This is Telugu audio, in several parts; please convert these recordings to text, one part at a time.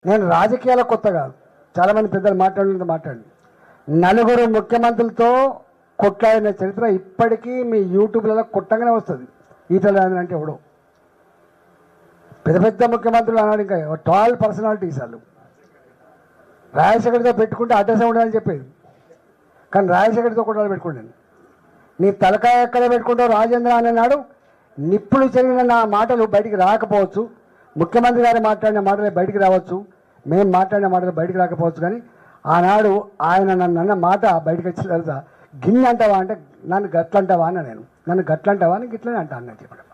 నేను రాజకీయాల కొత్తగా చాలామంది పెద్దలు మాట్లాడి నలుగురు ముఖ్యమంత్రులతో కొట్లాడిన చరిత్ర ఇప్పటికీ మీ యూట్యూబ్లలో కొట్టంగానే వస్తుంది. ఈటల రాజేందర్ అంటే ఎవడో పెద్ద పెద్ద ముఖ్యమంత్రులు అన్నాడు. ఇంకా టాల్ పర్సనాలిటీస్ వాళ్ళు. రాజశేఖర్తో పెట్టుకుంటే అడ్రస్ ఉండాలని చెప్పేది, కానీ రాజశేఖర్తో కొట్టాలి పెట్టుకుంటాను. నీ తలకాయ ఎక్కడ పెట్టుకుంటావు రాజేంద్ర అని అన్నాడు. నిప్పులు చెరిగిన నా మాటలు బయటికి రాకపోవచ్చు, ముఖ్యమంత్రి గారు మాట్లాడిన మాటలే బయటికి రావచ్చు, మేము మాట్లాడిన మాటలు బయటికి రాకపోవచ్చు, కానీ ఆనాడు ఆయన నన్ను అన్న మాట బయటకు వచ్చిన తర్వాత గిన్నె అంటావా అంటే నన్ను గట్లంటావా అన్న. నేను నన్ను గట్లంటావా అని గిట్లనే అంటా అన్న చెప్పాడు.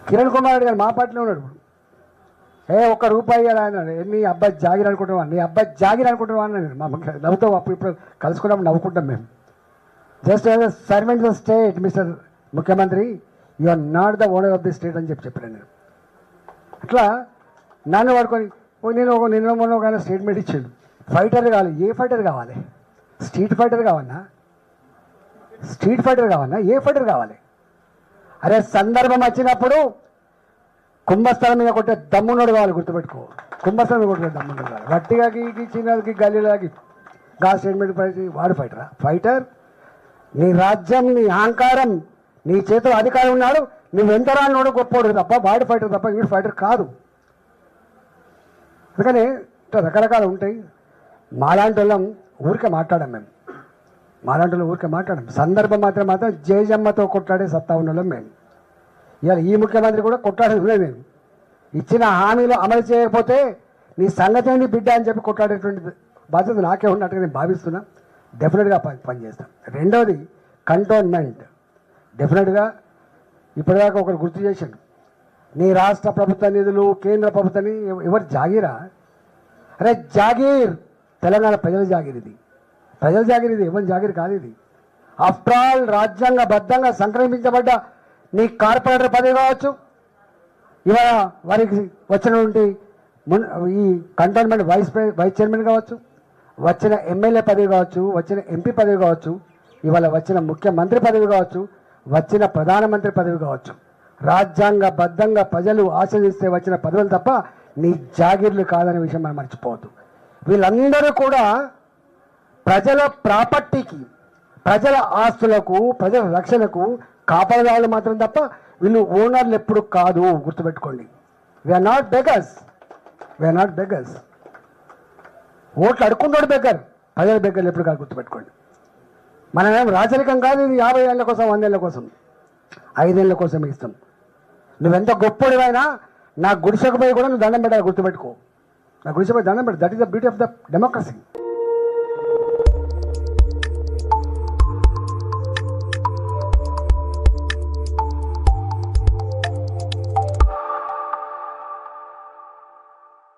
కిరణ్ కుమార్ రెడ్డి గారు మా పార్టీలో ఉన్నాడు. ఒక్క రూపాయి కదా అన్నాడు. నీ అబ్బాయి జాగిర్ అనుకుంటున్నావా, నీ అబ్బాయి జాగిర్ అనుకుంటున్నావా అన్న. నేను మా నవ్వుతో అప్పుడు ఇప్పుడు కలుసుకున్నాం, నవ్వుకుంటాం మేము. Just as a servant of the state mister ముఖ్యమంత్రి, you are not the owner of the state అని చెప్పాను నేను. అట్లా నన్ను పడుకొని నిన్న మొన్న ఒక స్టేట్మెంట్ ఇచ్చాడు. ఫైటర్ కావాలి. ఏ ఫైటర్ కావాలి? స్ట్రీట్ ఫైటర్ కావన్నా? స్ట్రీట్ ఫైటర్ కావన్నా? ఏ ఫైటర్ కావాలి? అరే సందర్భం వచ్చినప్పుడు కుంభస్థలం మీద కొట్టే దమ్మునోడు కావాలి, గుర్తుపెట్టుకో. కుంభస్థలం మీద కొట్టే దమ్మునోడు కావాలి. గట్టిగా చిన్నకి గల్లీలాగి గా స్టేట్మెంట్ పడి వాడు ఫైటరా? ఫైటర్ నీ రాజ్యం, నీ అహంకారం, నీ చేతిలో అధికారం ఉన్నాడు, నువ్వు ఎంత రానోడు గొప్పోడు తప్ప వాడు ఫైటర్ తప్ప వీడు ఫైటర్ కాదు. అందుకని ఇట్లా రకరకాలు ఉంటాయి. మాలాంటి వాళ్ళం ఊరికే మాట్లాడాం మేము, మాలాంటి వాళ్ళు ఊరికే మాట్లాడాం. సందర్భం మాత్రం జయజమ్మతో కొట్లాడే సత్తా ఉన్న వాళ్ళం మేము. ఇవాళ ఈ ముఖ్యమంత్రి కూడా కొట్లాడేది మేము. ఇచ్చిన హామీలు అమలు చేయకపోతే నీ సంగతి ఏంటి బిడ్డ అని చెప్పి కొట్లాడేటువంటి బాధ్యత నాకే ఉన్నట్టుగా నేను భావిస్తున్నా. డెఫినెట్గా పనిచేస్తాను. రెండవది కంటోన్మెంట్. డెఫినెట్గా ఇప్పటిదాకా ఒకరు గుర్తు చేశాడు, నీ రాష్ట్ర ప్రభుత్వ నిధులు కేంద్ర ప్రభుత్వాన్ని ఎవరు జాగీరా? అరే జాగీర్ తెలంగాణ ప్రజల జాగీర్, ఇది ప్రజల జాగీర్, ఇది ఎవరి జాగీర్ కాదు. ఇది ఆఫ్టర్ ఆల్ రాజ్యాంగబద్ధంగా సంక్రమించబడ్డ నీ కార్పొరేటర్ పదవి కావచ్చు, ఇవాళ వారికి వచ్చినటువంటి ఈ కంటోన్మెంట్ వైస్ చైర్మన్ కావచ్చు, వచ్చిన ఎమ్మెల్యే పదవి కావచ్చు, వచ్చిన ఎంపీ పదవి కావచ్చు, ఇవాళ వచ్చిన ముఖ్యమంత్రి పదవి కావచ్చు, వచ్చిన ప్రధానమంత్రి పదవి కావచ్చు, రాజ్యాంగబద్ధంగా ప్రజలు ఆశీర్వదిస్తే వచ్చిన పదవులు తప్ప నీ జాగీర్లు కాదనే విషయం మనం మర్చిపోవద్దు. వీళ్ళందరూ కూడా ప్రజల ప్రాపర్టీకి, ప్రజల ఆస్తులకు, ప్రజల రక్షణకు కాపాడదాలు మాత్రం తప్ప వీళ్ళు ఓనర్లు ఎప్పుడు కాదు, గుర్తుపెట్టుకోండి. We are not beggars, we are not beggars. ఓట్లు అడుక్కున్నాడు బెగ్గర్, ప్రజల బెగ్గర్లు ఎప్పుడు కాదు, గుర్తుపెట్టుకోండి. మనమేం రాజరికం కాదు, ఇది 50 ఏళ్ళ కోసం, 100 ఏళ్ళ కోసం, 5 ఏళ్ళ కోసం ఇస్తాం. నువ్వెంత గొప్పడివైనా నా గుడిసెకు పోయి కూడా నువ్వు దండం పెట్టాలి, గుర్తుపెట్టుకో. నా గుడిసె పోయి దండం పెట్టు. That is the beauty of the democracy.